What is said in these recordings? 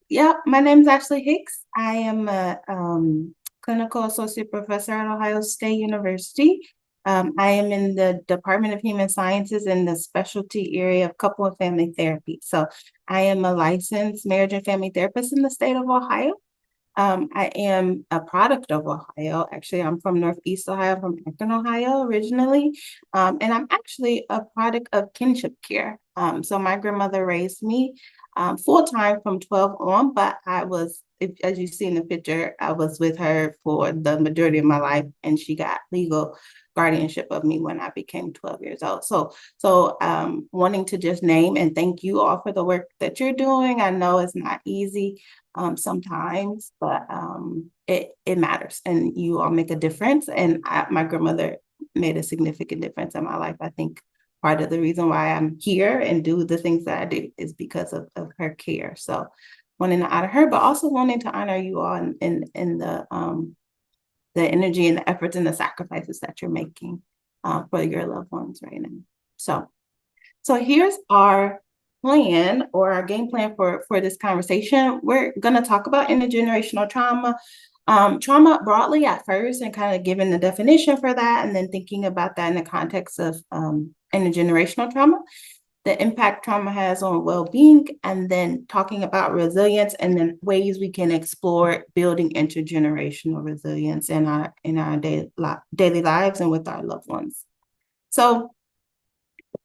Yeah, my name is actually Hicks. I am a clinical associate professor at Ohio State University. I am in the Department of Human Sciences in the specialty area of couple and family therapy. So I am a licensed marriage and family therapist in the state of Ohio. I am a product of Ohio. Actually, I'm from Northeast Ohio, from Akron, Ohio, originally. And I'm actually a product of kinship care. So my grandmother raised me full time from 12 on, but as you see in the picture, I was with her for the majority of my life, and she got legal guardianship of me when I became 12 years old. So wanting to just name and thank you all for the work that you're doing. I know it's not easy sometimes, but it matters, and you all make a difference. And my grandmother made a significant difference in my life. I think part of the reason why I'm here and do the things that I do is because of her care. So wanting to honor her, but also wanting to honor you all in the energy and the efforts and the sacrifices that you're making for your loved ones right now. So here's our plan or our game plan for this conversation. We're going to talk about intergenerational trauma, trauma broadly at first, and kind of giving the definition for that, and then thinking about that in the context of intergenerational trauma, the impact trauma has on well-being, and then talking about resilience, and then ways we can explore building intergenerational resilience in our daily lives and with our loved ones. So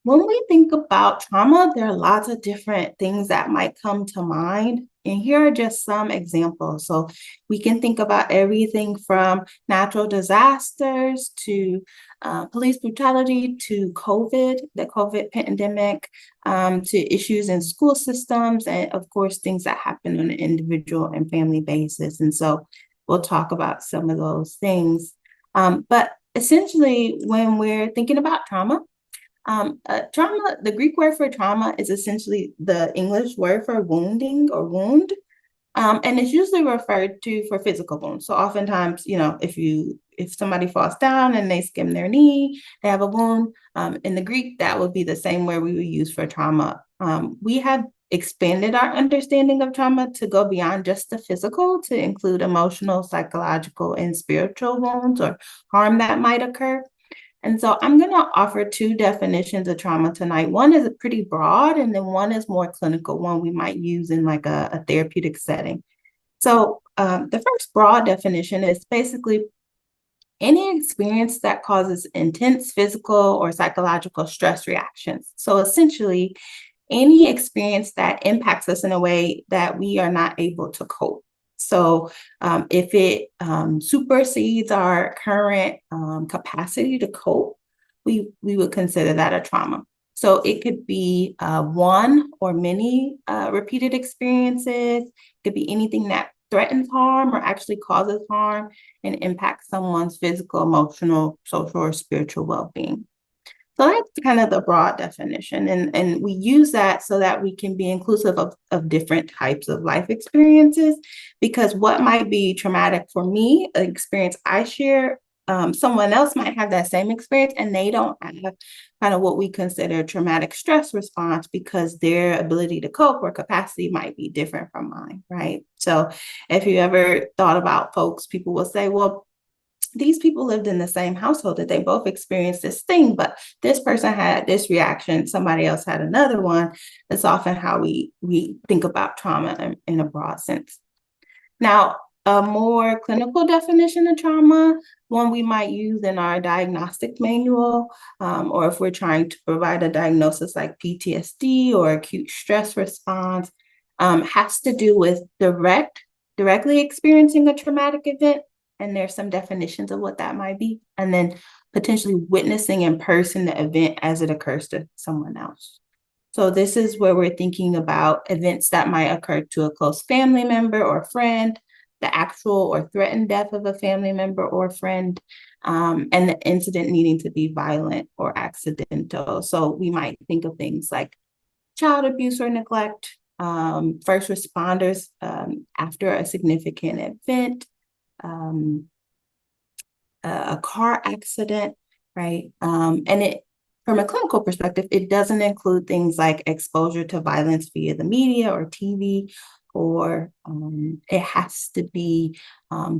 when we think about trauma, there are lots of different things that might come to mind. And here are just some examples. So we can think about everything from natural disasters to police brutality to COVID, the COVID pandemic, to issues in school systems, and of course, things that happen on an individual and family basis. And so we'll talk about some of those things. But essentially, when we're thinking about trauma, trauma, the Greek word for trauma is essentially the English word for wounding or wound. And it's usually referred to for physical wounds. So oftentimes, if somebody falls down and they skim their knee, they have a wound. In the Greek, that would be the same word we would use for trauma. We have expanded our understanding of trauma to go beyond just the physical, to include emotional, psychological, and spiritual wounds or harm that might occur. And so I'm going to offer two definitions of trauma tonight. One is pretty broad, and then one is more clinical, one we might use in like a therapeutic setting. So the first broad definition is basically any experience that causes intense physical or psychological stress reactions. So essentially, any experience that impacts us in a way that we are not able to cope. So if it supersedes our current capacity to cope, we would consider that a trauma. So it could be one or many repeated experiences. It could be anything that threatens harm or actually causes harm and impacts someone's physical, emotional, social, or spiritual well-being. So that's kind of the broad definition. And we use that so that we can be inclusive of different types of life experiences, because what might be traumatic for me, an experience I share, someone else might have that same experience and they don't have kind of what we consider traumatic stress response, because their ability to cope or capacity might be different from mine, right? So if you ever thought about folks, people will say, well, these people lived in the same household, that they both experienced this thing, but this person had this reaction, somebody else had another one. That's often how we think about trauma in a broad sense. Now, a more clinical definition of trauma, one we might use in our diagnostic manual, or if we're trying to provide a diagnosis like PTSD or acute stress response, has to do with directly experiencing a traumatic event. And there's some definitions of what that might be. And then potentially witnessing in person the event as it occurs to someone else. So this is where we're thinking about events that might occur to a close family member or friend, the actual or threatened death of a family member or friend, and the incident needing to be violent or accidental. So we might think of things like child abuse or neglect, first responders after a significant event, a car accident, right? And it, from a clinical perspective, it doesn't include things like exposure to violence via the media or TV, or it has to be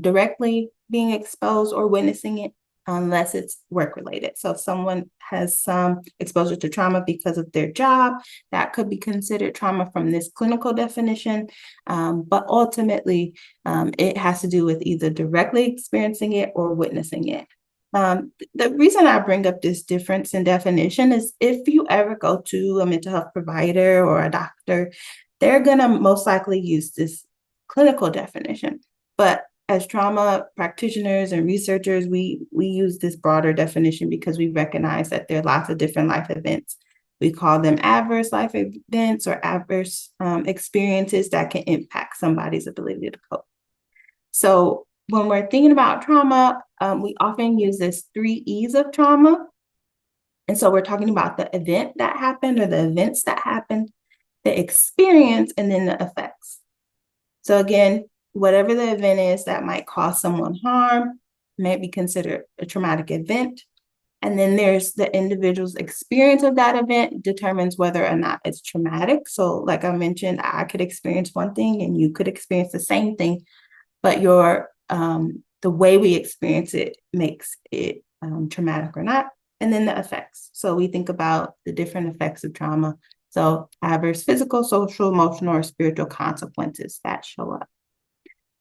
directly being exposed or witnessing it unless it's work-related. So if someone has some exposure to trauma because of their job, that could be considered trauma from this clinical definition. But ultimately, it has to do with either directly experiencing it or witnessing it. The reason I bring up this difference in definition is if you ever go to a mental health provider or a doctor, they're going to most likely use this clinical definition. But as trauma practitioners and researchers, we use this broader definition because we recognize that there are lots of different life events. We call them adverse life events or adverse experiences that can impact somebody's ability to cope. So when we're thinking about trauma, we often use this 3 E's of trauma. And so we're talking about the event that happened or the events that happened, the experience, and then the effects. So again, whatever the event is that might cause someone harm may be considered a traumatic event. And then there's the individual's experience of that event determines whether or not it's traumatic. So like I mentioned, I could experience one thing and you could experience the same thing, but the way we experience it makes it traumatic or not. And then the effects. So we think about the different effects of trauma. So adverse physical, social, emotional, or spiritual consequences that show up.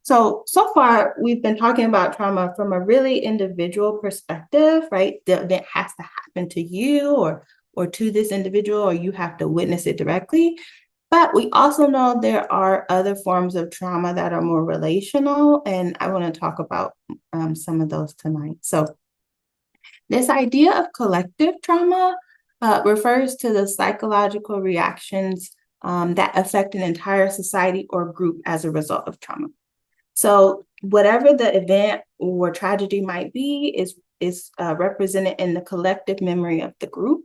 So far, we've been talking about trauma from a really individual perspective, right? The event has to happen to you or to this individual, or you have to witness it directly. But we also know there are other forms of trauma that are more relational, and I want to talk about some of those tonight. So this idea of collective trauma refers to the psychological reactions that affect an entire society or group as a result of trauma. So whatever the event or tragedy might be is represented in the collective memory of the group.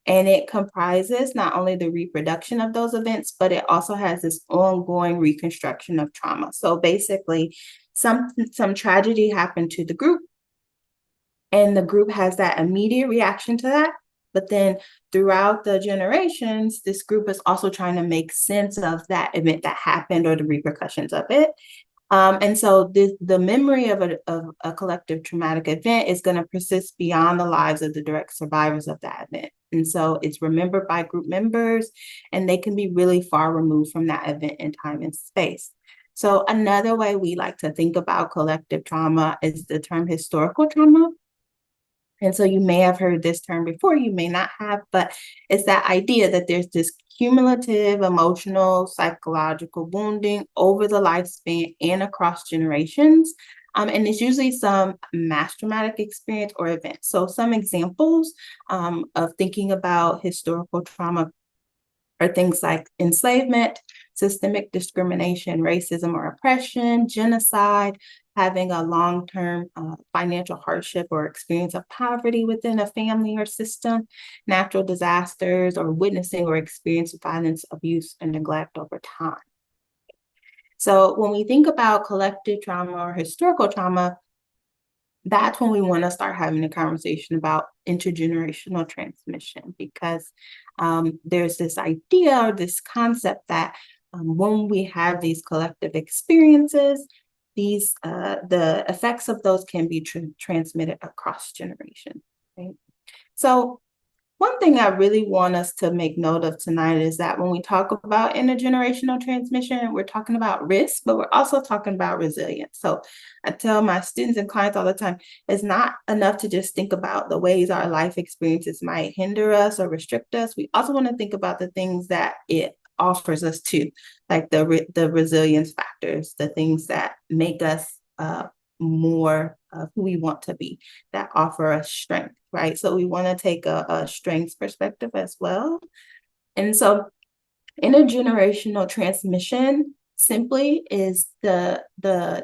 And it comprises not only the reproduction of those events, but it also has this ongoing reconstruction of trauma. So basically, some tragedy happened to the group, and the group has that immediate reaction to that. But then throughout the generations, this group is also trying to make sense of that event that happened or the repercussions of it. And so the memory of a collective traumatic event is going to persist beyond the lives of the direct survivors of that event. And so it's remembered by group members, and they can be really far removed from that event in time and space. So another way we like to think about collective trauma is the term historical trauma. And so you may have heard this term before, you may not have, but it's that idea that there's this cumulative emotional, psychological wounding over the lifespan and across generations. And it's usually some mass traumatic experience or event. So some examples of thinking about historical trauma are things like enslavement, systemic discrimination, racism or oppression, genocide, having a long-term financial hardship or experience of poverty within a family or system, natural disasters, or witnessing or experiencing violence, abuse, and neglect over time. So when we think about collective trauma or historical trauma, that's when we want to start having a conversation about intergenerational transmission, because there's this idea or this concept that when we have these collective experiences, the effects of those can be transmitted across generations. Right? So one thing I really want us to make note of tonight is that when we talk about intergenerational transmission, we're talking about risk, but we're also talking about resilience. So I tell my students and clients all the time, it's not enough to just think about the ways our life experiences might hinder us or restrict us. We also want to think about the things that it offers us too, like the resilience factors, the things that make us more of who we want to be, that offer us strength, right? So we want to take a strengths perspective as well. And so intergenerational transmission simply is the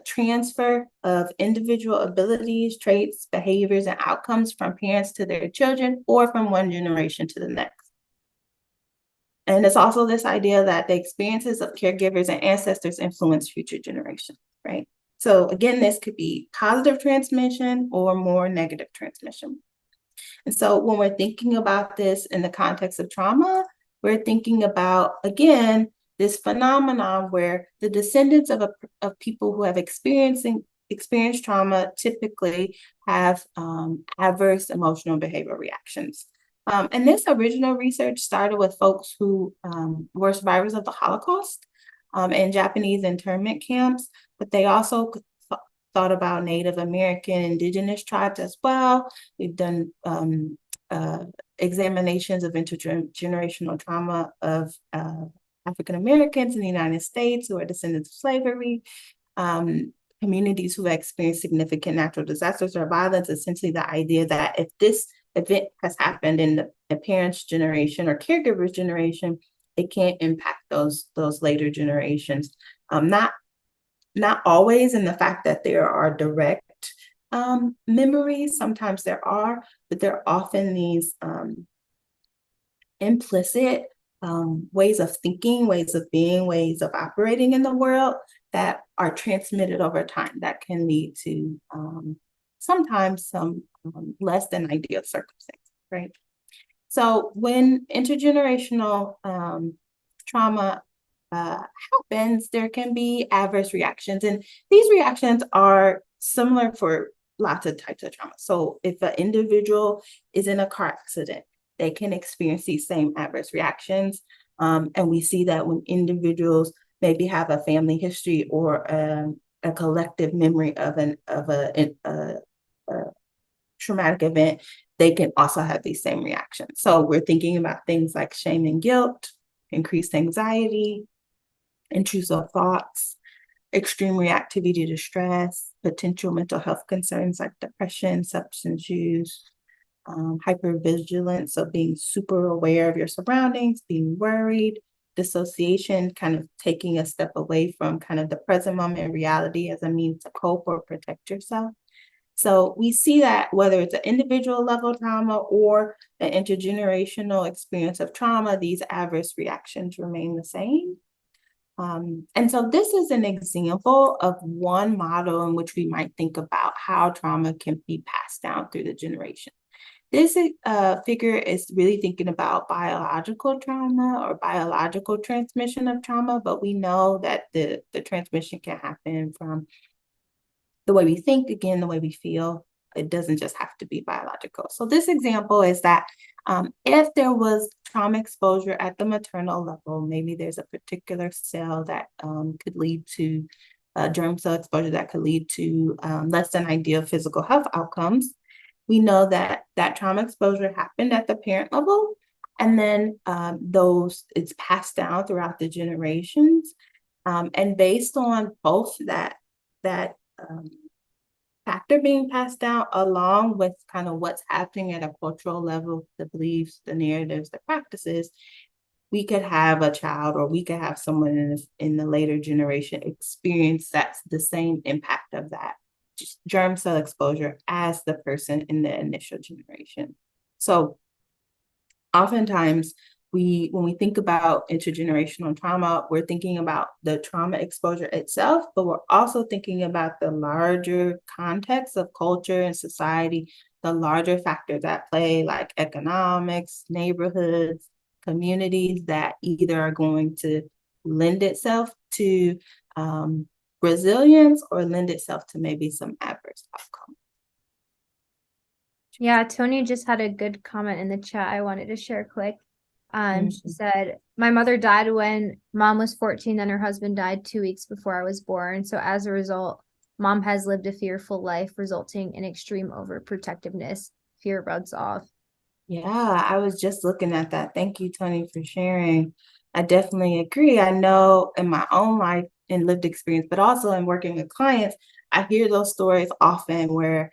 transfer of individual abilities, traits, behaviors, and outcomes from parents to their children or from one generation to the next. And it's also this idea that the experiences of caregivers and ancestors influence future generations, right? So again, this could be positive transmission or more negative transmission. And so when we're thinking about this in the context of trauma, we're thinking about, again, this phenomenon where the descendants of people who have experienced trauma typically have adverse emotional behavioral reactions. And this original research started with folks who were survivors of the Holocaust in Japanese internment camps, but they also thought about Native American, indigenous tribes as well. We've done examinations of intergenerational trauma of African Americans in the United States who are descendants of slavery, communities who have experienced significant natural disasters or violence. Essentially, the idea that if this event has happened in the parents' generation or caregivers' generation, it can't impact those later generations. Not always in the fact that there are direct memories. Sometimes there are, but there are often these implicit ways of thinking, ways of being, ways of operating in the world that are transmitted over time that can lead to sometimes some less than ideal circumstances, right? So when intergenerational trauma happens, there can be adverse reactions. And these reactions are similar for lots of types of trauma. So if an individual is in a car accident, they can experience these same adverse reactions. And we see that when individuals maybe have a family history or a collective memory of a traumatic event, they can also have these same reactions. So we're thinking about things like shame and guilt, increased anxiety, intrusive thoughts, extreme reactivity to stress, potential mental health concerns like depression, substance use, hypervigilance, so being super aware of your surroundings, being worried, dissociation, kind of taking a step away from kind of the present moment reality as a means to cope or protect yourself. So we see that whether it's an individual level trauma or an intergenerational experience of trauma, these adverse reactions remain the same. And so this is an example of one model in which we might think about how trauma can be passed down through the generation. This figure is really thinking about biological trauma or biological transmission of trauma, but we know that the transmission can happen from the way we think, again, the way we feel. It doesn't just have to be biological. So this example is that if there was trauma exposure at the maternal level, maybe there's a particular cell that could lead to germ cell exposure that could lead to less than ideal physical health outcomes. We know that that trauma exposure happened at the parent level, and then it's passed down throughout the generations. And based on both that factor being passed down, along with kind of what's happening at a cultural level, the beliefs, the narratives, the practices, we could have a child or we could have someone in the later generation experience that's the same impact of that germ cell exposure as the person in the initial generation. So oftentimes when we think about intergenerational trauma, we're thinking about the trauma exposure itself, but we're also thinking about the larger context of culture and society, the larger factors at play like economics, neighborhoods, communities that either are going to lend itself to resilience or lend itself to maybe some adverse outcome. Yeah, Tony just had a good comment in the chat I wanted to share quick. She said, my mother died when mom was 14, then her husband died 2 weeks before I was born. So as a result, mom has lived a fearful life, resulting in extreme overprotectiveness. Fear rubs off. Yeah, I was just looking at that. Thank you, Tony, for sharing. I definitely agree. I know in my own life and lived experience, but also in working with clients, I hear those stories often where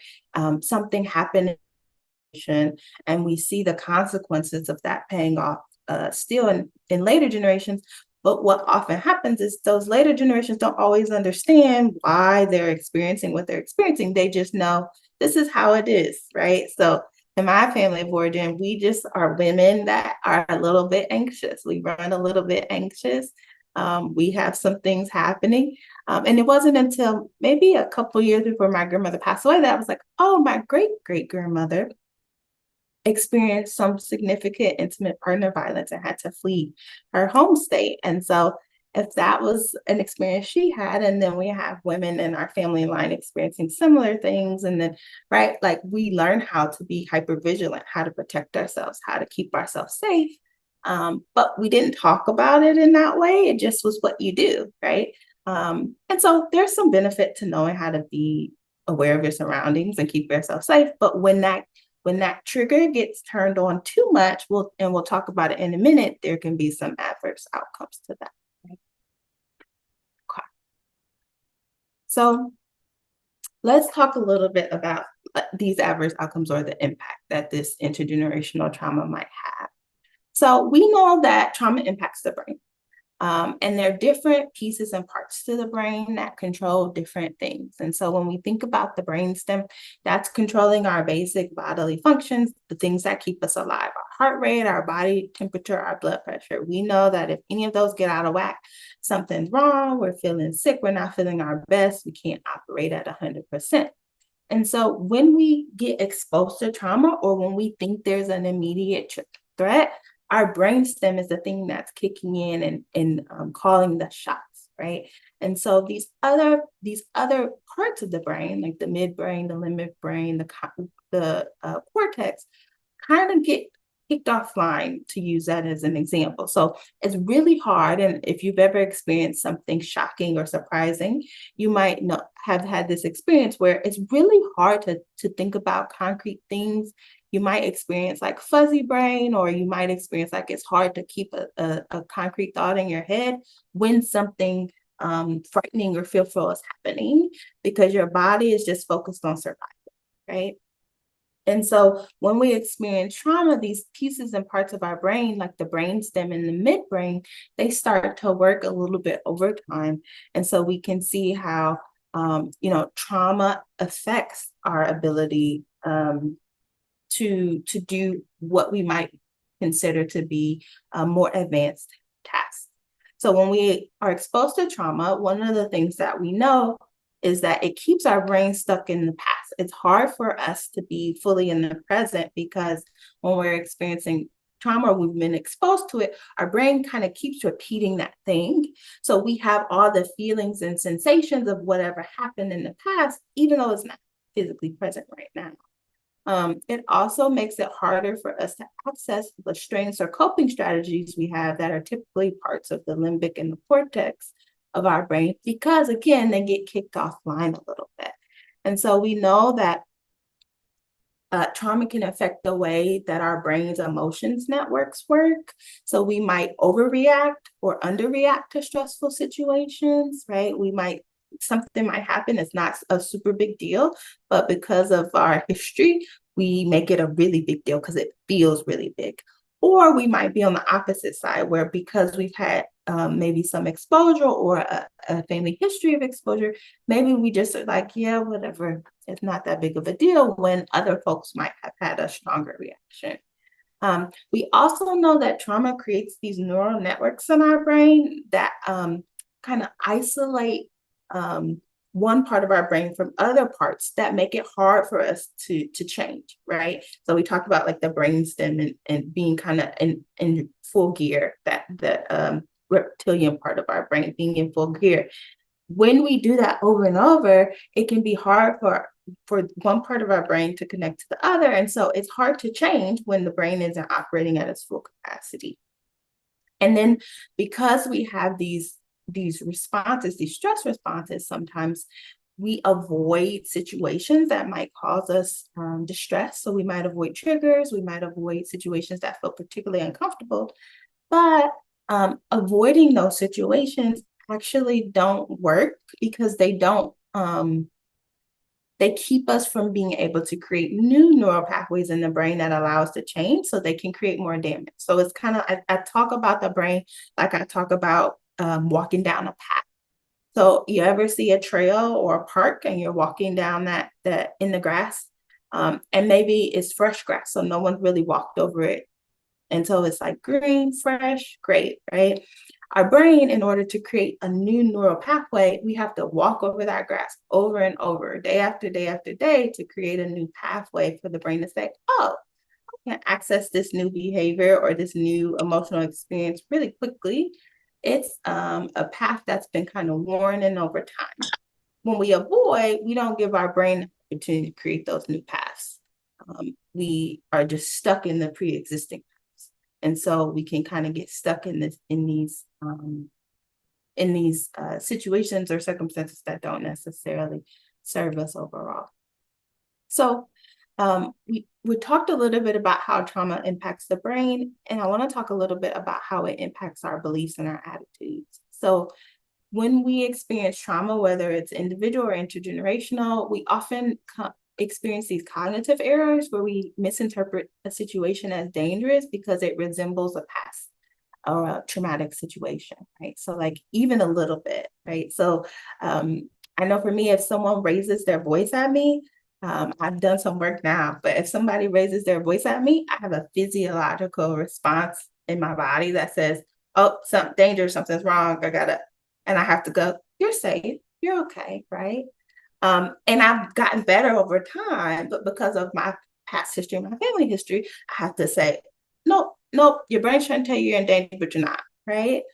something happened and we see the consequences of that paying off still in later generations. But what often happens is those later generations don't always understand why they're experiencing what they're experiencing. They just know this is how it is, right? So in my family of origin, we just are women that are a little bit anxious. We run a little bit anxious. We have some things happening. And it wasn't until maybe a couple years before my grandmother passed away that I was like, oh, my great-great-grandmother experienced some significant intimate partner violence and had to flee her home state. And so if that was an experience she had, and then we have women in our family line experiencing similar things, and then, right, like we learn how to be hyper vigilant, how to protect ourselves, how to keep ourselves safe. But we didn't talk about it in that way. It just was what you do, right? And so there's some benefit to knowing how to be aware of your surroundings and keep yourself safe. But when that trigger gets turned on too much, we'll talk about it in a minute, there can be some adverse outcomes to that. Right? Okay. So let's talk a little bit about these adverse outcomes or the impact that this intergenerational trauma might have. So we know that trauma impacts the brain. And there are different pieces and parts to the brain that control different things. And so when we think about the brainstem, that's controlling our basic bodily functions, the things that keep us alive, our heart rate, our body temperature, our blood pressure. We know that if any of those get out of whack, something's wrong, we're feeling sick, we're not feeling our best, we can't operate at 100%. And so when we get exposed to trauma or when we think there's an immediate threat, our brainstem is the thing that's kicking in and calling the shots, right? And so these other parts of the brain, like the midbrain, the limbic brain, the cortex, kind of get kicked offline, to use that as an example. So it's really hard. And if you've ever experienced something shocking or surprising, you might not have had this experience where it's really hard to think about concrete things. You might experience like fuzzy brain, or you might experience like it's hard to keep a concrete thought in your head when something frightening or fearful is happening, because your body is just focused on survival, right? And so when we experience trauma, these pieces and parts of our brain, like the brainstem and the midbrain, they start to work a little bit over time. And so we can see how, trauma affects our ability to do what we might consider to be more advanced tasks. So when we are exposed to trauma, one of the things that we know is that it keeps our brain stuck in the past. It's hard for us to be fully in the present, because when we're experiencing trauma, we've been exposed to it, our brain kind of keeps repeating that thing. So we have all the feelings and sensations of whatever happened in the past, even though it's not physically present right now. It also makes it harder for us to access the strengths or coping strategies we have that are typically parts of the limbic and the cortex of our brain, because again, they get kicked offline a little bit. And so we know that trauma can affect the way that our brain's emotions networks work. So we might overreact or underreact to stressful situations, right? Something might happen. It's not a super big deal, but because of our history, we make it a really big deal because it feels really big. Or we might be on the opposite side, where because we've had maybe some exposure or a family history of exposure, maybe we just are like, yeah, whatever, it's not that big of a deal, when other folks might have had a stronger reaction. We also know that trauma creates these neural networks in our brain that kind of isolate one part of our brain from other parts that make it hard for us to change, right? So we talked about like the brainstem and being kind of in full gear, that the reptilian part of our brain being in full gear. When we do that over and over, it can be hard for one part of our brain to connect to the other. And so it's hard to change when the brain isn't operating at its full capacity. And then because we have these responses, these stress responses, sometimes we avoid situations that might cause us distress. So we might avoid triggers, we might avoid situations that feel particularly uncomfortable, but avoiding those situations actually don't work, because they keep us from being able to create new neural pathways in the brain that allow us to change, so they can create more damage. So it's kind of, I talk about the brain like I talk about walking down a path. So you ever see a trail or a park and you're walking down that in the grass, and maybe it's fresh grass, so no one's really walked over it. And so it's like green, fresh, great, right? Our brain, in order to create a new neural pathway, we have to walk over that grass over and over, day after day after day, to create a new pathway for the brain to say, oh, I can access this new behavior or this new emotional experience really quickly. It's a path that's been kind of worn in over time. When we avoid, we don't give our brain the opportunity to create those new paths. We are just stuck in the pre-existing paths. And so we can kind of get stuck in these situations or circumstances that don't necessarily serve us overall. So we talked a little bit about how trauma impacts the brain, and I want to talk a little bit about how it impacts our beliefs and our attitudes. So when we experience trauma, whether it's individual or intergenerational, we often experience these cognitive errors where we misinterpret a situation as dangerous because it resembles a past or a traumatic situation, right? So like even a little bit, right? So I know for me, if someone raises their voice at me, I've done some work now, but if somebody raises their voice at me, I have a physiological response in my body that says, oh, something dangerous, something's wrong, and I have to go, you're safe, you're okay, right? And I've gotten better over time, but because of my past history, my family history, I have to say, nope, nope, your brain's trying to tell you you're in danger, but you're not, right?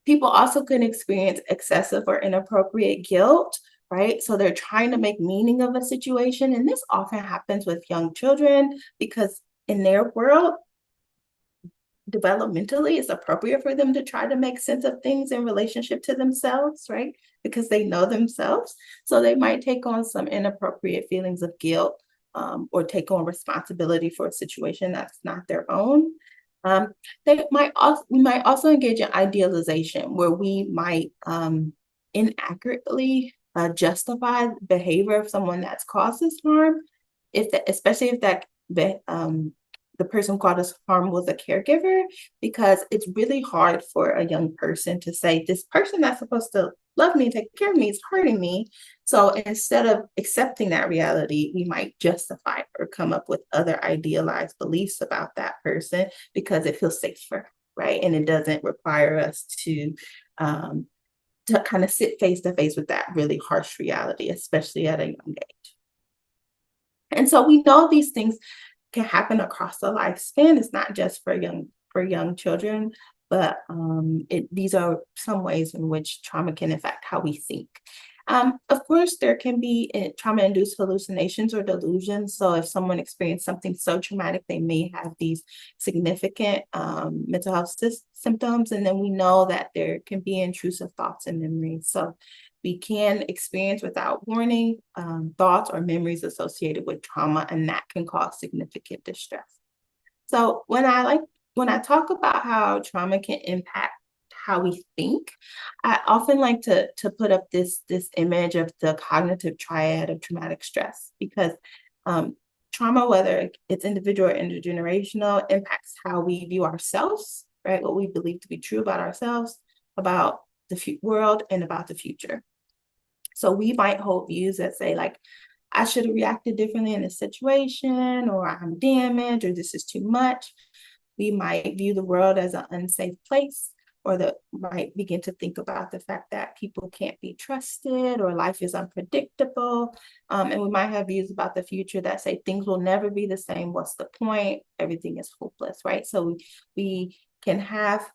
People also can experience excessive or inappropriate guilt, right? So they're trying to make meaning of a situation. And this often happens with young children because in their world, developmentally, it's appropriate for them to try to make sense of things in relationship to themselves, right? Because they know themselves. So they might take on some inappropriate feelings of guilt or take on responsibility for a situation that's not their own. We might also engage in idealization, where we might inaccurately justify behavior of someone that's caused us harm, especially if the person who caused us harm was a caregiver, because it's really hard for a young person to say, this person that's supposed to love me and take care of me is hurting me. So instead of accepting that reality, we might justify or come up with other idealized beliefs about that person because it feels safer, right? And it doesn't require us to kind of sit face to face with that really harsh reality, especially at a young age. And so we know these things can happen across the lifespan. It's not just for young children, but these are some ways in which trauma can affect how we think. Of course, there can be trauma-induced hallucinations or delusions. So if someone experienced something so traumatic, they may have these significant mental health symptoms. And then we know that there can be intrusive thoughts and memories. So we can experience without warning thoughts or memories associated with trauma, and that can cause significant distress. So when I talk about how trauma can impact how we think, I often like to put up this image of the cognitive triad of traumatic stress, because trauma, whether it's individual or intergenerational, impacts how we view ourselves, right? What we believe to be true about ourselves, about the world, and about the future. So we might hold views that say, like, I should have reacted differently in this situation, or I'm damaged, or this is too much. We might view the world as an unsafe place, or that might begin to think about the fact that people can't be trusted, or life is unpredictable. And we might have views about the future that say things will never be the same. What's the point? Everything is hopeless, right? So we can have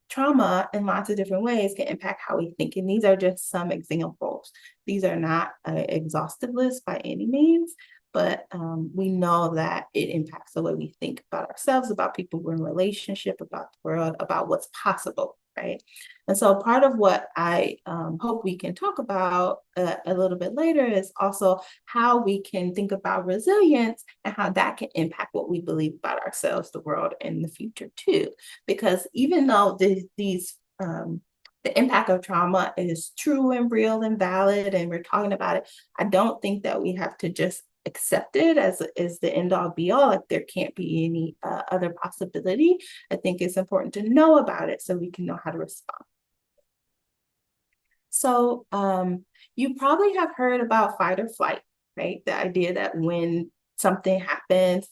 trauma in lots of different ways can impact how we think. And these are just some examples. These are not an exhaustive list by any means, but we know that it impacts the way we think about ourselves, about people we're in relationship, about the world, about what's possible, right? And so part of what I hope we can talk about a little bit later is also how we can think about resilience and how that can impact what we believe about ourselves, the world, and the future too. Because even though the impact of trauma is true and real and valid, and we're talking about it, I don't think that we have to just accept it as the end all be all. Like there can't be any other possibility. I think it's important to know about it so we can know how to respond. So you probably have heard about fight or flight, right? The idea that when something happens,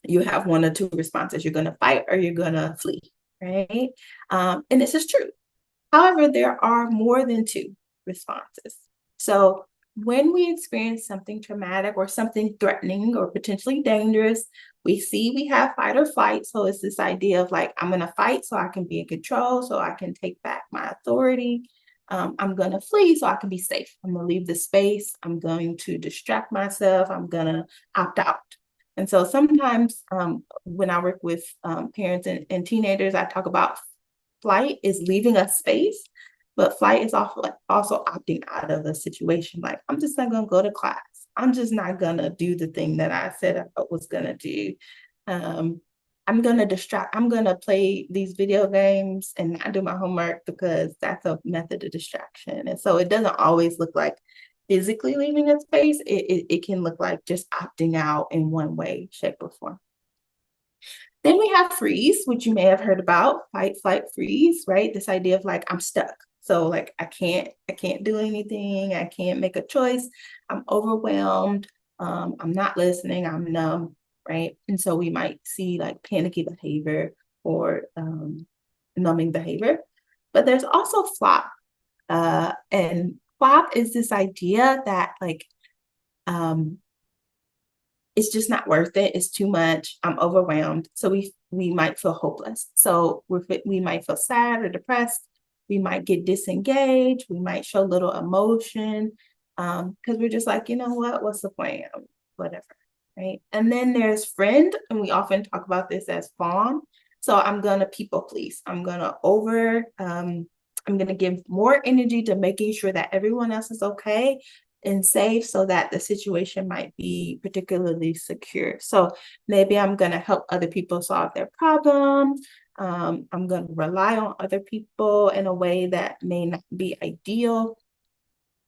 you have one or two responses. You're going to fight or you're going to flee, right? And this is true. However, there are more than two responses. So when we experience something traumatic or something threatening or potentially dangerous, we have fight or flight. So it's this idea of like, I'm going to fight so I can be in control, so I can take back my authority. I'm going to flee so I can be safe. I'm going to leave the space. I'm going to distract myself. I'm going to opt out. And so sometimes when I work with parents and teenagers, I talk about flight is leaving a space, but flight is also opting out of a situation. Like, I'm just not going to go to class. I'm just not going to do the thing that I said I was going to do. Um, I'm going to distract. I'm going to play these video games and not do my homework because that's a method of distraction. And so it doesn't always look like physically leaving a space. It can look like just opting out in one way, shape, or form. Then we have freeze, which you may have heard about, fight, flight, freeze, right? This idea of like, I'm stuck. So like I can't do anything, I can't make a choice, I'm overwhelmed, I'm not listening, I'm numb, right? And so we might see like panicky behavior or numbing behavior. But there's also flop. And flop is this idea that like it's just not worth it. It's too much. I'm overwhelmed. So we might feel hopeless. So we might feel sad or depressed. We might get disengaged. We might show little emotion because we're just like, you know what? What's the point? Whatever, right? And then there's friend, and we often talk about this as fawn. So I'm gonna people please. I'm gonna give more energy to making sure that everyone else is okay and safe so that the situation might be particularly secure. So maybe I'm going to help other people solve their problems. I'm going to rely on other people in a way that may not be ideal.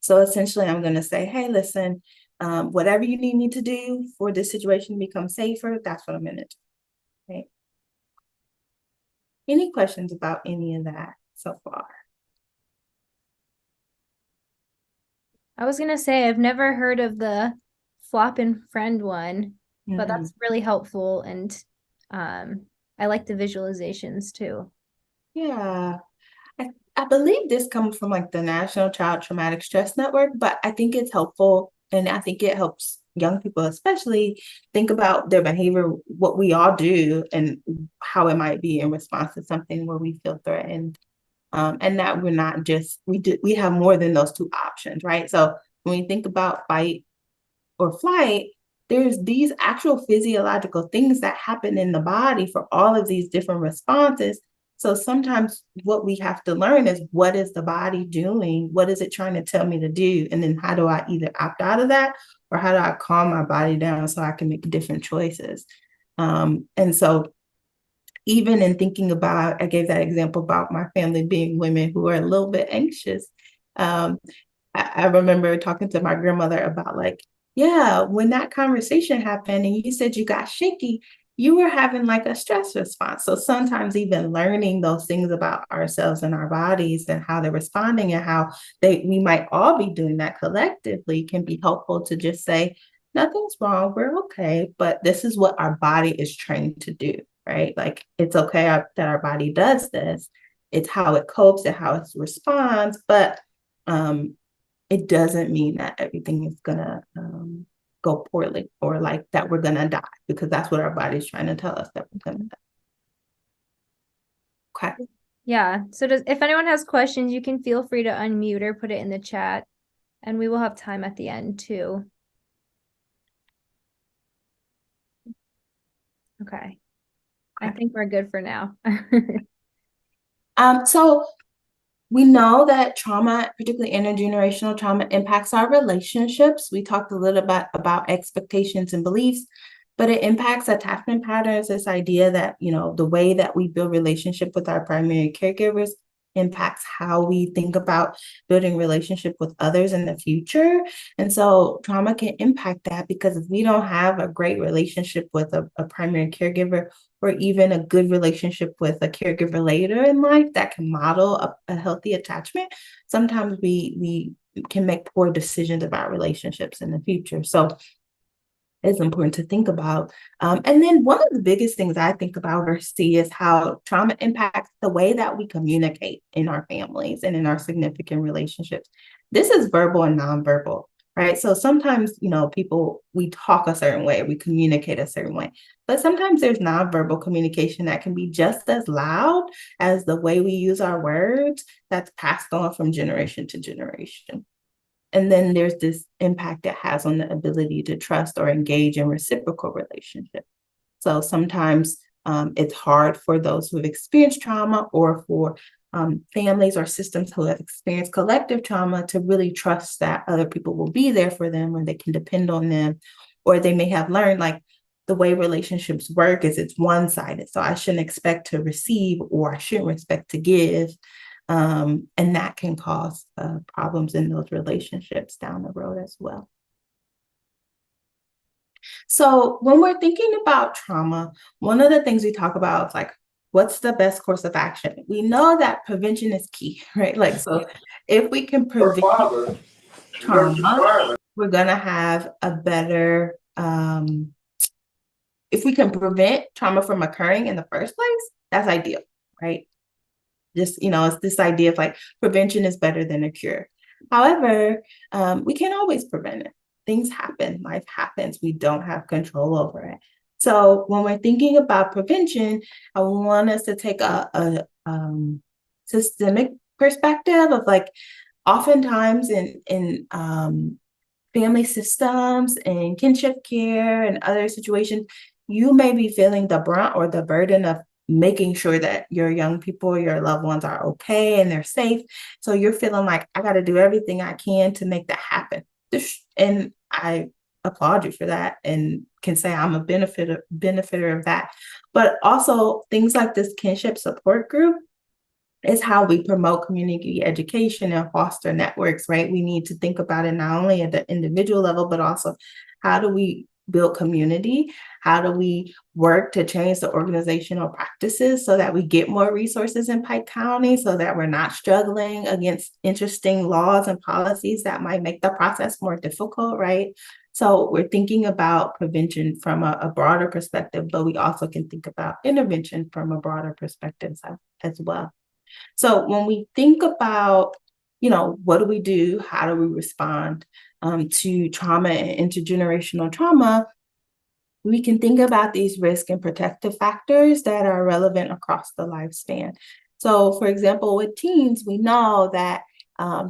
So essentially, I'm going to say, hey, listen, whatever you need me to do for this situation to become safer, that's what I'm going to do. Right? Any questions about any of that so far? I was gonna say I've never heard of the flop and friend one, but Mm-hmm. that's really helpful, and I like the visualizations too. Yeah. I believe this comes from like the National Child Traumatic Stress Network, but I think it's helpful and I think it helps young people especially think about their behavior, what we all do and how it might be in response to something where we feel threatened. And that we're not just we have more than those two options, right? So when we think about fight or flight, there's these actual physiological things that happen in the body for all of these different responses. So sometimes what we have to learn is what is the body doing? What is it trying to tell me to do? And then how do I either opt out of that or how do I calm my body down so I can make different choices? And so even in thinking about, I gave that example about my family being women who are a little bit anxious. Um, I remember talking to my grandmother about like, yeah, when that conversation happened and you said you got shaky, you were having like a stress response. So sometimes even learning those things about ourselves and our bodies and how they're responding and how we might all be doing that collectively can be helpful to just say, nothing's wrong, we're okay, but this is what our body is trained to do, right? Like it's okay that our body does this. It's how it copes and how it responds, but it doesn't mean that everything is gonna go poorly or like that we're gonna die because that's what our body's trying to tell us that we're gonna die. Okay. Yeah. So if anyone has questions, you can feel free to unmute or put it in the chat, and we will have time at the end too. Okay. I think we're good for now. So we know that trauma, particularly intergenerational trauma, impacts our relationships. We talked a little bit about expectations and beliefs, but it impacts attachment patterns, this idea that, you know, the way that we build relationship with our primary caregivers impacts how we think about building relationship with others in the future. And so trauma can impact that because if we don't have a great relationship with a primary caregiver or even a good relationship with a caregiver later in life that can model a healthy attachment, sometimes we can make poor decisions about relationships in the future. So it's important to think about. And then one of the biggest things I think about or see is how trauma impacts the way that we communicate in our families and in our significant relationships. This is verbal and nonverbal. right? So sometimes, people, we talk a certain way, we communicate a certain way, but sometimes there's nonverbal communication that can be just as loud as the way we use our words that's passed on from generation to generation. And then there's this impact it has on the ability to trust or engage in reciprocal relationships. So sometimes it's hard for those who have experienced trauma or for families or systems who have experienced collective trauma to really trust that other people will be there for them or they can depend on them. Or they may have learned like the way relationships work is it's one-sided. So I shouldn't expect to receive or I shouldn't expect to give. And that can cause problems in those relationships down the road as well. So when we're thinking about trauma, one of the things we talk about is like, what's the best course of action? We know that prevention is key, right? Like, so if we can prevent trauma, we're gonna have a better, if we can prevent trauma from occurring in the first place, that's ideal, right? Just, it's this idea of like prevention is better than a cure. However, we can't always prevent it. Things happen, life happens, we don't have control over it. So when we're thinking about prevention, I want us to take a systemic perspective of like oftentimes in family systems and kinship care and other situations, you may be feeling the brunt or the burden of making sure that your young people, your loved ones are okay and they're safe. So you're feeling like, I got to do everything I can to make that happen. And I applaud you for that and can say I'm a benefitor of that. But also things like this kinship support group is how we promote community education and foster networks, right? We need to think about it not only at the individual level, but also how do we build community? How do we work to change the organizational practices so that we get more resources in Pike County so that we're not struggling against interesting laws and policies that might make the process more difficult, right? So we're thinking about prevention from a broader perspective, but we also can think about intervention from a broader perspective as well. So when we think about, what do we do? How do we respond to trauma and intergenerational trauma? We can think about these risk and protective factors that are relevant across the lifespan. So, for example, with teens, we know that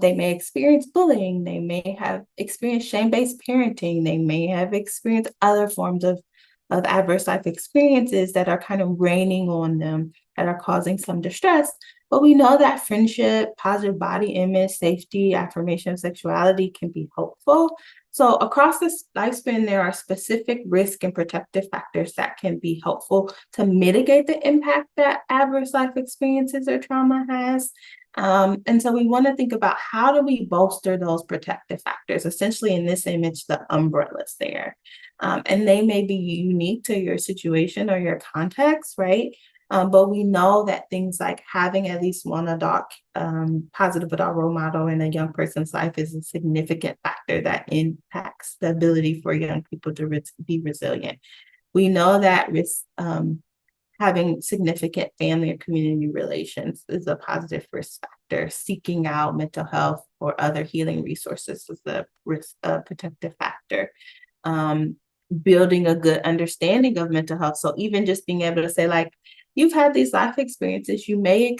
they may experience bullying, they may have experienced shame-based parenting, they may have experienced other forms of adverse life experiences that are kind of raining on them, that are causing some distress. But we know that friendship, positive body image, safety, affirmation of sexuality can be helpful. So across this lifespan, there are specific risk and protective factors that can be helpful to mitigate the impact that adverse life experiences or trauma has. And so we want to think about how do we bolster those protective factors, essentially in this image, the umbrellas there. And they may be unique to your situation or your context, right? But we know that things like having at least one adult, positive adult role model in a young person's life is a significant factor that impacts the ability for young people to be resilient. We know that having significant family or community relations is a positive risk factor. Seeking out mental health or other healing resources is a risk protective factor. Building a good understanding of mental health. So even just being able to say like, you've had these life experiences, you may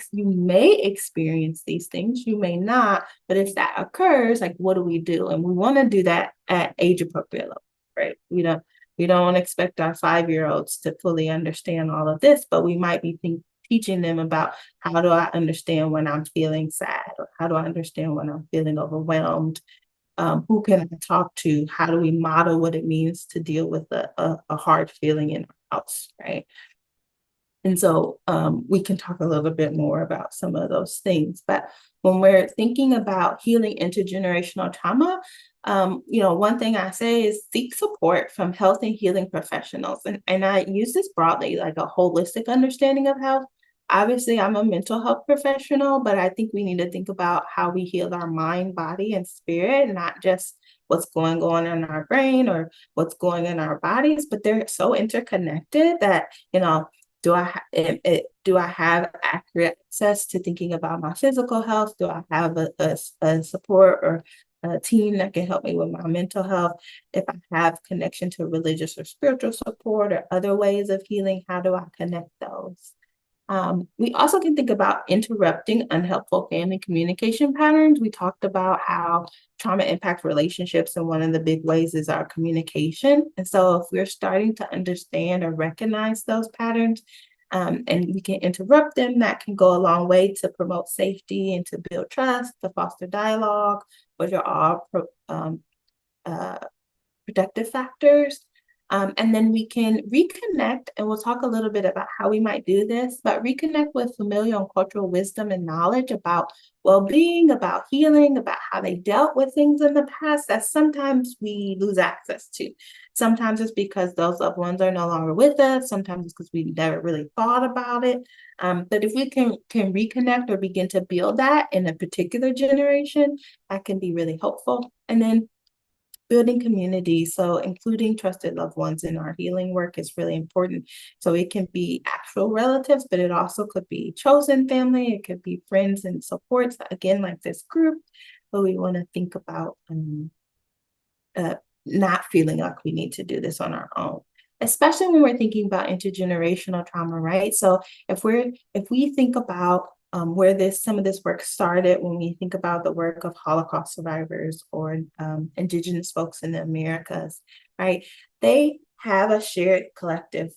experience these things, you may not, but if that occurs, like what do we do? And we want to do that at age appropriate level, right? We don't want to expect our 5-year-olds to fully understand all of this, but we might be teaching them about how do I understand when I'm feeling sad, or how do I understand when I'm feeling overwhelmed? Who can I talk to? How do we model what it means to deal with a hard feeling in our house, right? And so we can talk a little bit more about some of those things. But when we're thinking about healing intergenerational trauma, one thing I say is seek support from health and healing professionals. And I use this broadly, like a holistic understanding of health. Obviously, I'm a mental health professional, but I think we need to think about how we heal our mind, body, and spirit, not just what's going on in our brain or what's going in our bodies, but they're so interconnected that, do I have accurate access to thinking about my physical health? Do I have a support or a team that can help me with my mental health. If I have connection to religious or spiritual support or other ways of healing, how do I connect those? We also can think about interrupting unhelpful family communication patterns. We talked about how trauma impacts relationships, and one of the big ways is our communication. And so if we're starting to understand or recognize those patterns, and we can interrupt them, that can go a long way to promote safety and to build trust, to foster dialogue, which are all uh, productive factors. And then we can reconnect, and we'll talk a little bit about how we might do this, but reconnect with familial and cultural wisdom and knowledge about well-being, about healing, about how they dealt with things in the past that sometimes we lose access to. Sometimes it's because those loved ones are no longer with us. Sometimes it's because we never really thought about it. But if we can reconnect or begin to build that in a particular generation, that can be really helpful. And then building community, so including trusted loved ones in our healing work is really important. So it can be actual relatives, but it also could be chosen family. It could be friends and supports, again, like this group. But we want to think about not feeling like we need to do this on our own, especially when we're thinking about intergenerational trauma, right? So if we think about where some of this work started, when we think about the work of Holocaust survivors or Indigenous folks in the Americas, right? They have a shared collective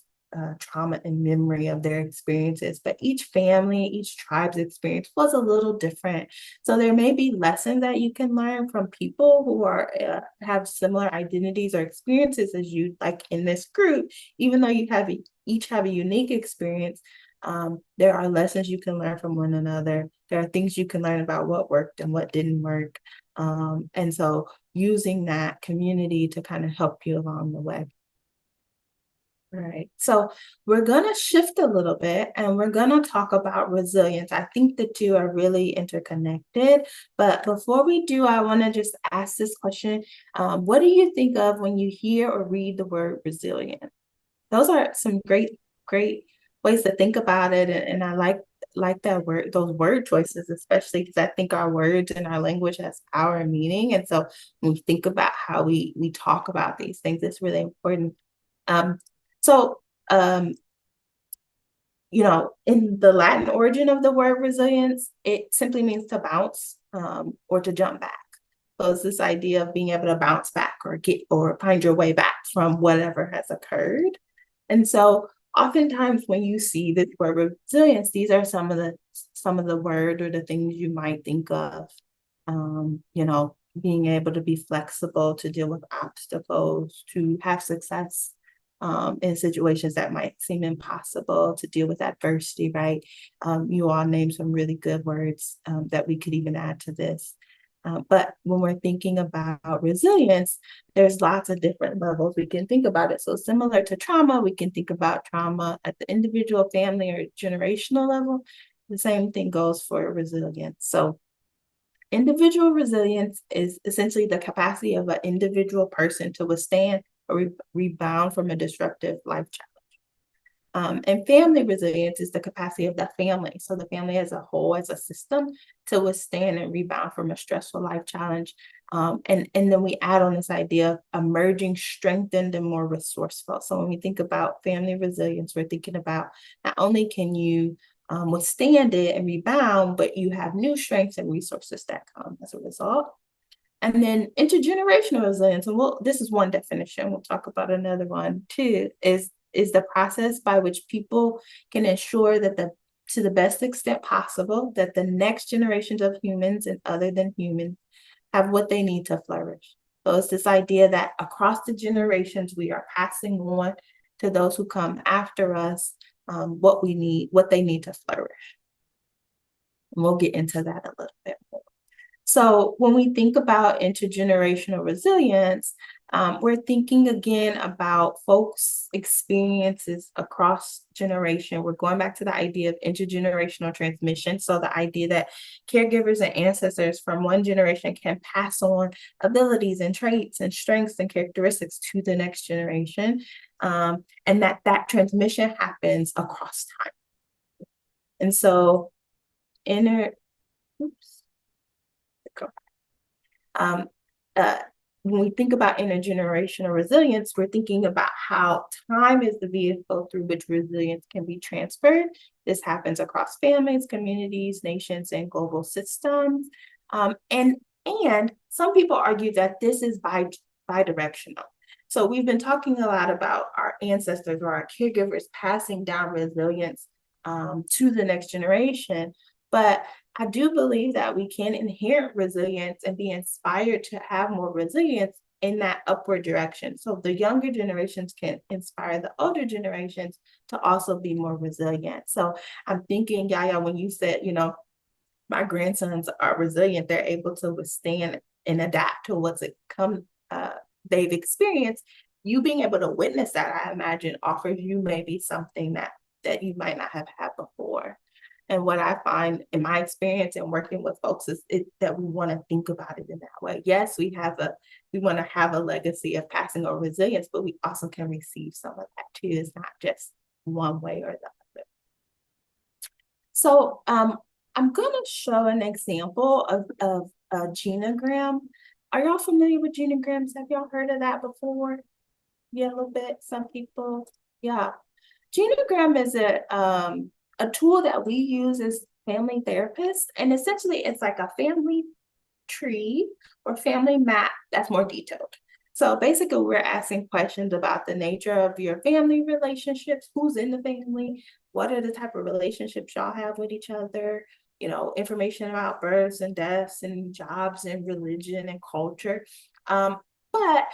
trauma and memory of their experiences, but each family, each tribe's experience was a little different. So there may be lessons that you can learn from people who are have similar identities or experiences as you, like in this group, even though each have a unique experience. There are lessons you can learn from one another. There are things you can learn about what worked and what didn't work. And so using that community to kind of help you along the way. Right. So we're going to shift a little bit and we're going to talk about resilience. I think the two are really interconnected. But before we do, I want to just ask this question. What do you think of when you hear or read the word resilient? Those are some great ways to think about it. And I like those word choices, especially because I think our words and our language has power and meaning. And so when we think about how we talk about these things, it's really important. Um, so, in the Latin origin of the word resilience, it simply means to bounce or to jump back. So it's this idea of being able to bounce back or find your way back from whatever has occurred. And so oftentimes when you see this word resilience, these are some of the word or the things you might think of. Being able to be flexible, to deal with obstacles, to have success in situations that might seem impossible, to deal with adversity, right? You all named some really good words that we could even add to this. But when we're thinking about resilience, there's lots of different levels we can think about it. So similar to trauma, we can think about trauma at the individual, family, or generational level. The same thing goes for resilience. So individual resilience is essentially the capacity of an individual person to withstand or rebound from a disruptive life challenge. And family resilience is the capacity of the family. So the family as a whole, as a system, to withstand and rebound from a stressful life challenge. And then we add on this idea of emerging strengthened and more resourceful. So when we think about family resilience, we're thinking about not only can you withstand it and rebound, but you have new strengths and resources that come as a result. And then intergenerational resilience, and this is one definition, we'll talk about another one too, is the process by which people can ensure that to the best extent possible, that the next generations of humans and other than humans have what they need to flourish. So it's this idea that across the generations, we are passing on to those who come after us what they need to flourish. And we'll get into that a little bit more. So when we think about intergenerational resilience, we're thinking again about folks' experiences across generation. We're going back to the idea of intergenerational transmission. So the idea that caregivers and ancestors from one generation can pass on abilities and traits and strengths and characteristics to the next generation. And that transmission happens across time. And so when we think about intergenerational resilience, we're thinking about how time is the vehicle through which resilience can be transferred. This happens across families, communities, nations, and global systems. And some people argue that this is bidirectional. So we've been talking a lot about our ancestors or our caregivers passing down resilience to the next generation. But I do believe that we can inherit resilience and be inspired to have more resilience in that upward direction. So the younger generations can inspire the older generations to also be more resilient. So I'm thinking, Yaya, when you said, my grandsons are resilient, they're able to withstand and adapt to what's they've experienced. You being able to witness that, I imagine, offers you maybe something that you might not have had before. And what I find in my experience in working with folks is that we want to think about it in that way. Yes, we want to have a legacy of passing on resilience, but we also can receive some of that too. It's not just one way or the other. So I'm going to show an example of a genogram. Are y'all familiar with genograms? Have y'all heard of that before? Yeah, a little bit. Some people, yeah. Genogram is a tool that we use as family therapists, and essentially it's like a family tree or family map that's more detailed. So basically, we're asking questions about the nature of your family relationships, who's in the family, what are the type of relationships y'all have with each other, information about births and deaths and jobs and religion and culture. But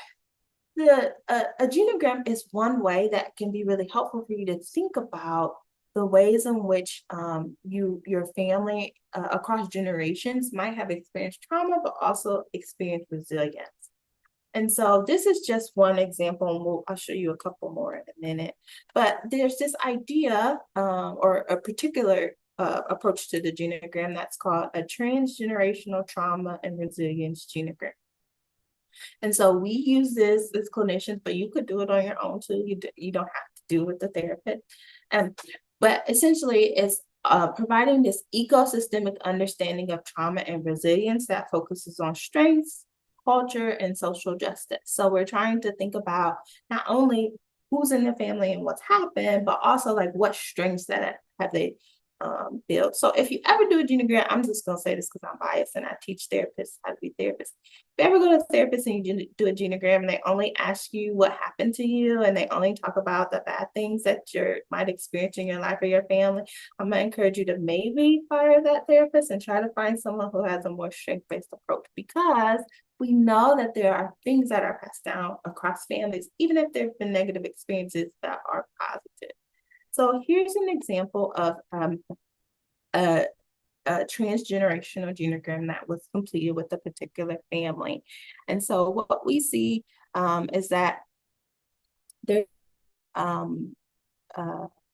a genogram is one way that can be really helpful for you to think about the ways in which your family across generations might have experienced trauma, but also experienced resilience. And so this is just one example, and I'll show you a couple more in a minute. But there's this idea or a particular approach to the genogram that's called a transgenerational trauma and resilience genogram. And so we use this as clinicians, but you could do it on your own too. You don't have to do it with the therapist. But essentially, it's providing this ecosystemic understanding of trauma and resilience that focuses on strengths, culture, and social justice. So we're trying to think about not only who's in the family and what's happened, but also like what strengths that have they built. So if you ever do a genogram, I'm just going to say this because I'm biased and I teach therapists how to be therapists. If you ever go to a therapist and you do a genogram and they only ask you what happened to you and they only talk about the bad things that you might experience in your life or your family, I'm going to encourage you to maybe fire that therapist and try to find someone who has a more strength-based approach, because we know that there are things that are passed down across families, even if there have been negative experiences that are positive. So here's an example of a transgenerational genogram that was completed with a particular family. And so what we see is that there's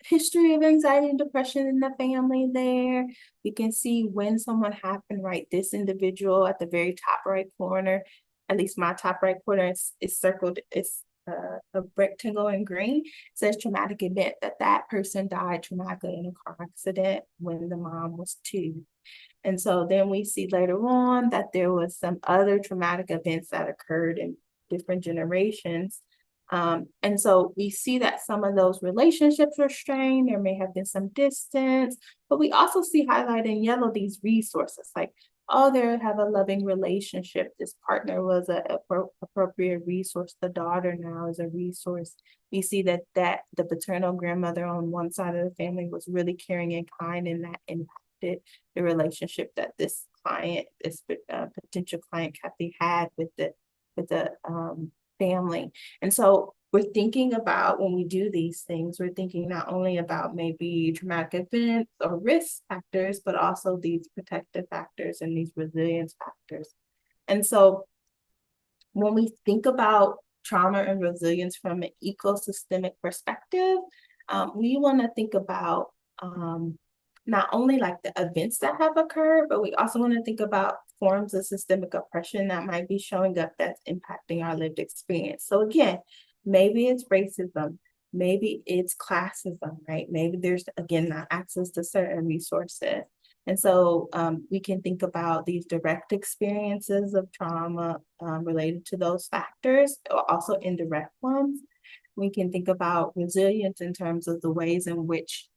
history of anxiety and depression in the family there. We can see when someone happened, right? This individual at the very top right corner, at least my top right corner is circled, it's a rectangle in green, says traumatic event, that person died traumatically in a car accident when the mom was 2. And so then we see later on that there was some other traumatic events that occurred in different generations. And so we see that some of those relationships are strained. There may have been some distance, but we also see highlighted in yellow these resources like, oh, they have a loving relationship. This partner was an appropriate resource. The daughter now is a resource. We see that the paternal grandmother on one side of the family was really caring and kind, and that impacted the relationship that this client, this potential client Kathy had with the family. And so we're thinking about, when we do these things, we're thinking not only about maybe traumatic events or risk factors, but also these protective factors and these resilience factors. And so when we think about trauma and resilience from an ecosystemic perspective, we want to think about not only like the events that have occurred, but we also want to think about forms of systemic oppression that might be showing up that's impacting our lived experience. So again, maybe it's racism, maybe it's classism, right? Maybe there's, again, not access to certain resources. And so we can think about these direct experiences of trauma related to those factors, or also indirect ones. We can think about resilience in terms of the ways in which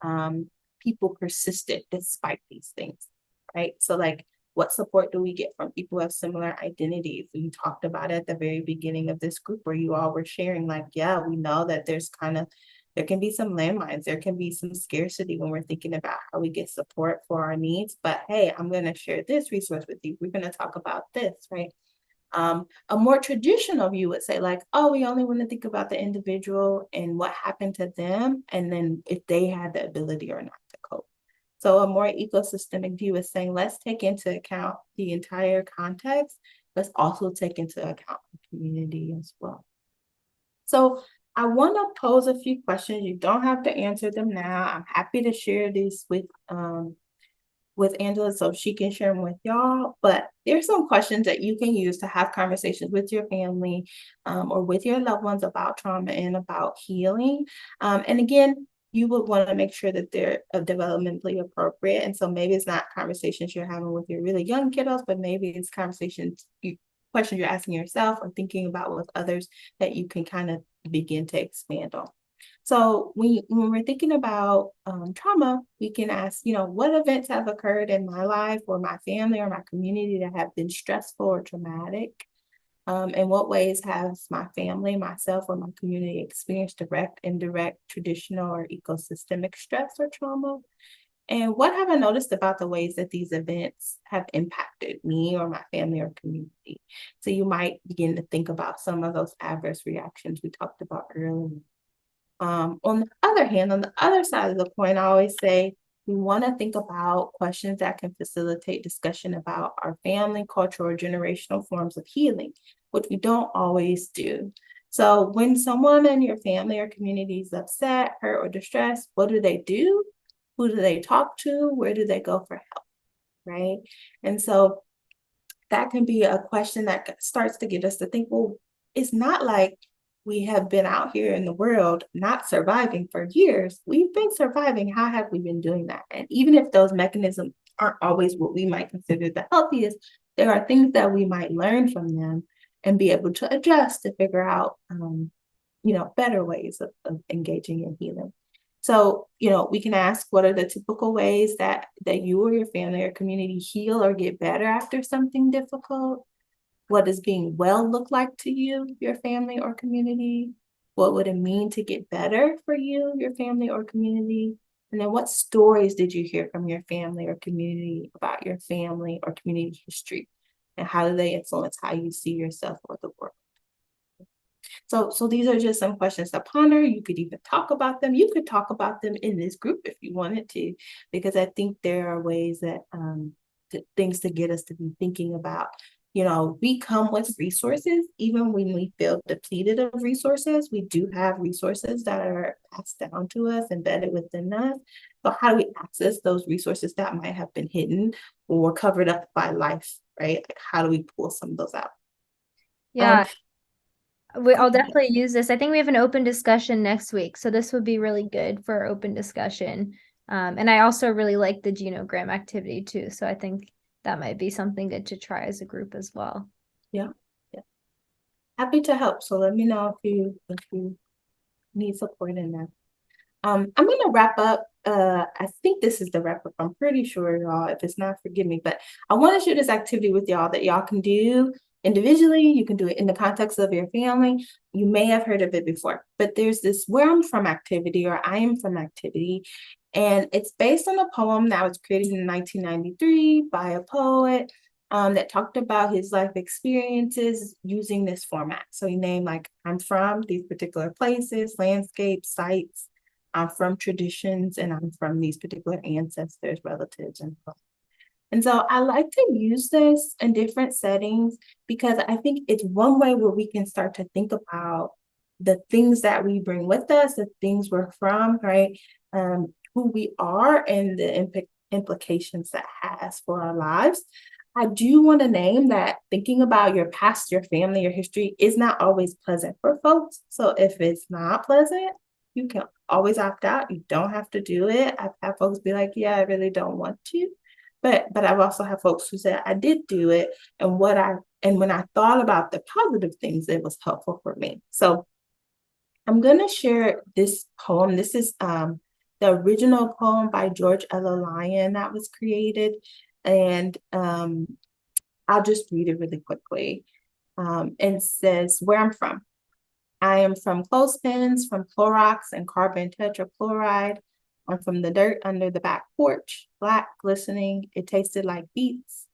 people persisted despite these things, right? So like, what support do we get from people who have similar identities? We talked about it at the very beginning of this group where you all were sharing like, yeah, we know that there can be some landmines, there can be some scarcity when we're thinking about how we get support for our needs. But hey, I'm going to share this resource with you. We're going to talk about this, right? A more traditional view would say like, oh, we only want to think about the individual and what happened to them, and then if they had the ability or not to cope. So a more ecosystemic view is saying, let's take into account the entire context. Let's also take into account the community as well. So I want to pose a few questions. You don't have to answer them now. I'm happy to share these with Angela so she can share them with y'all. But there's some questions that you can use to have conversations with your family or with your loved ones about trauma and about healing. And again, you would want to make sure that they're developmentally appropriate. And so maybe it's not conversations you're having with your really young kiddos, but maybe it's questions you're asking yourself or thinking about with others that you can kind of begin to expand on. So when we're thinking about trauma, we can ask, what events have occurred in my life or my family or my community that have been stressful or traumatic? In what ways has my family, myself, or my community experienced direct, indirect, traditional, or ecosystemic stress or trauma? And what have I noticed about the ways that these events have impacted me or my family or community? So you might begin to think about some of those adverse reactions we talked about earlier. On the other hand, on the other side of the coin, I always say we want to think about questions that can facilitate discussion about our family, cultural, or generational forms of healing, which we don't always do. So when someone in your family or community is upset, hurt, or distressed, what do they do? Who do they talk to? Where do they go for help? Right? And so that can be a question that starts to get us to think, well, it's not like we have been out here in the world not surviving for years. We've been surviving. How have we been doing that? And even if those mechanisms aren't always what we might consider the healthiest, there are things that we might learn from them and be able to adjust to figure out, better ways of engaging in healing. So, we can ask, what are the typical ways that you or your family or community heal or get better after something difficult? What does being well look like to you, your family or community? What would it mean to get better for you, your family or community? And then what stories did you hear from your family or community about your family or community history? And how do they influence how you see yourself or the world? So these are just some questions to ponder. You could even talk about them. You could talk about them in this group if you wanted to, because I think there are ways that things to get us to be thinking about. We come with resources, even when we feel depleted of resources. We do have resources that are passed down to us, embedded within us. So how do we access those resources that might have been hidden or covered up by life, right? Like, how do we pull some of those out? Yeah, I'll definitely use this. I think we have an open discussion next week, so this would be really good for open discussion. And I also really like the genogram activity too, so I think that might be something good to try as a group as well. Yeah. Happy to help. So let me know if you need support in that. I'm gonna wrap up. I think this is the wrap up. I'm pretty sure, y'all. If it's not, forgive me. But I want to share this activity with y'all that y'all can do individually. You can do it in the context of your family. You may have heard of it before, but there's this where I'm from activity or I am from activity. And it's based on a poem that was created in 1993 by a poet that talked about his life experiences using this format. So he named like, I'm from these particular places, landscapes, sites. I'm from traditions, and I'm from these particular ancestors, relatives, and so I like to use this in different settings because I think it's one way where we can start to think about the things that we bring with us, the things we're from, right? Who we are and the implications that has for our lives. I do want to name that thinking about your past, your family, your history is not always pleasant for folks. So if it's not pleasant, you can always opt out. You don't have to do it. I've had folks be like, yeah, I really don't want to. But I've also had folks who said I did do it, and when I thought about the positive things, it was helpful for me. So I'm gonna share this poem. This is the original poem by George Ella Lyon that was created, and I'll just read it really quickly. And it says, "Where I'm from. I am from clothespins, from Clorox and carbon tetrachloride. I'm from the dirt under the back porch, black, glistening. It tasted like beets.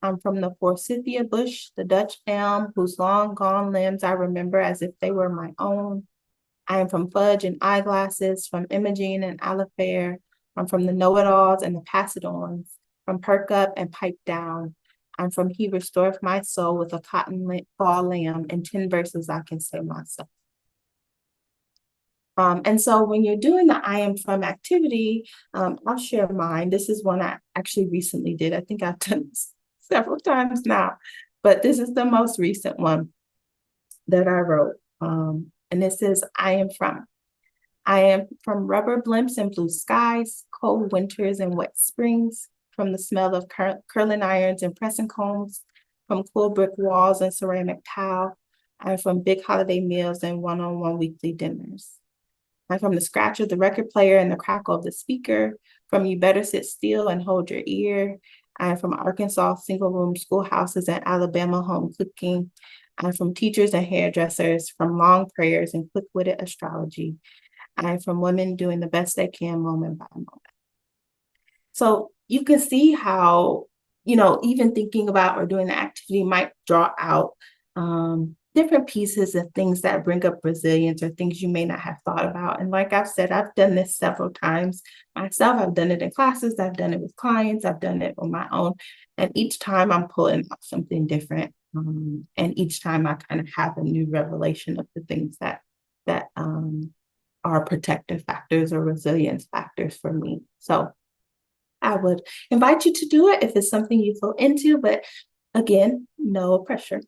I'm from the forsythia bush, the Dutch elm, whose long gone limbs I remember as if they were my own. I am from fudge and eyeglasses, from Imogene and Alifair. I'm from the know-it-alls and the pass-it-ons, from perk up and pipe down. I'm from he restoreth my soul with a cotton ball lamb and 10 verses I can say myself." And so when you're doing the I am from activity, I'll share mine. This is one I actually recently did. I think I've done this several times now, but this is the most recent one that I wrote. And it says, I am from rubber blimps and blue skies, cold winters and wet springs, from the smell of curling irons and pressing combs, from cool brick walls and ceramic tile. I'm from big holiday meals and one-on-one weekly dinners. I'm from the scratch of the record player and the crackle of the speaker, from you better sit still and hold your ear. I'm from Arkansas single room schoolhouses and Alabama home cooking. I'm from teachers and hairdressers, from long prayers and quick-witted astrology. I'm from women doing the best they can moment by moment. So you can see how, even thinking about or doing the activity might draw out different pieces of things that bring up resilience or things you may not have thought about. And like I've said, I've done this several times myself. I've done it in classes, I've done it with clients, I've done it on my own. And each time I'm pulling out something different. And each time I kind of have a new revelation of the things that are protective factors or resilience factors for me. So I would invite you to do it if it's something you feel into, but again, no pressure.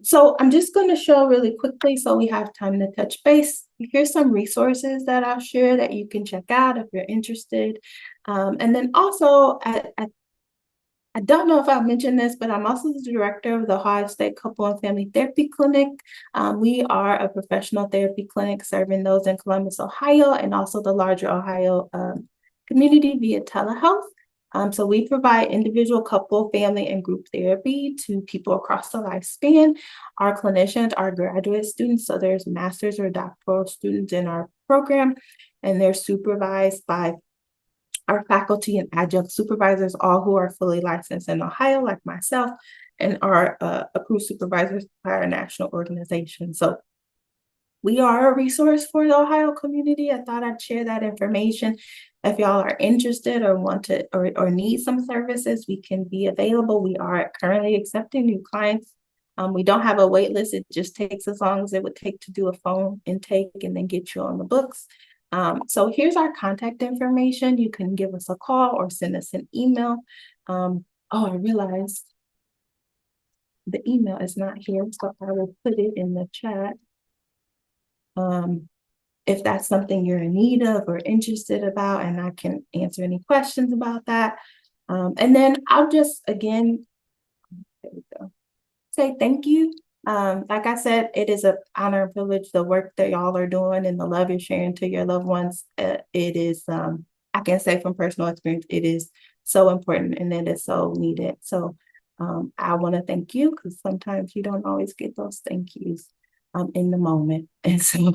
So I'm just going to show really quickly so we have time to touch base. Here's some resources that I'll share that you can check out if you're interested. And then also, I don't know if I've mentioned this, but I'm also the director of the Ohio State Couple and Family Therapy Clinic. We are a professional therapy clinic serving those in Columbus, Ohio, and also the larger Ohio community via telehealth. So we provide individual, couple, family, and group therapy to people across the lifespan. Our clinicians are graduate students, so there's master's or doctoral students in our program, and they're supervised by our faculty and adjunct supervisors, all who are fully licensed in Ohio, like myself, and are approved supervisors by our national organization. So we are a resource for the Ohio community. I thought I'd share that information. If y'all are interested or want to or need some services, we can be available. We are currently accepting new clients. We don't have a wait list. It just takes as long as it would take to do a phone intake and then get you on the books. So here's our contact information. You can give us a call or send us an email. Oh, I realized the email is not here, so I will put it in the chat. If that's something you're in need of or interested about, and I can answer any questions about that. And then I'll just, again, there we go, say thank you. Like I said, it is an honor and privilege, the work that y'all are doing and the love you're sharing to your loved ones. It is, I can say from personal experience, it is so important and it is so needed. So I want to thank you because sometimes you don't always get those thank yous in the moment. And so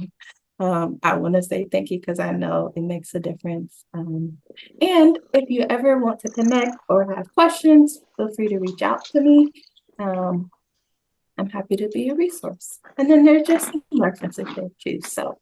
I want to say thank you because I know it makes a difference. And if you ever want to connect or have questions, feel free to reach out to me. I'm happy to be a resource. And then there's just some references there too. So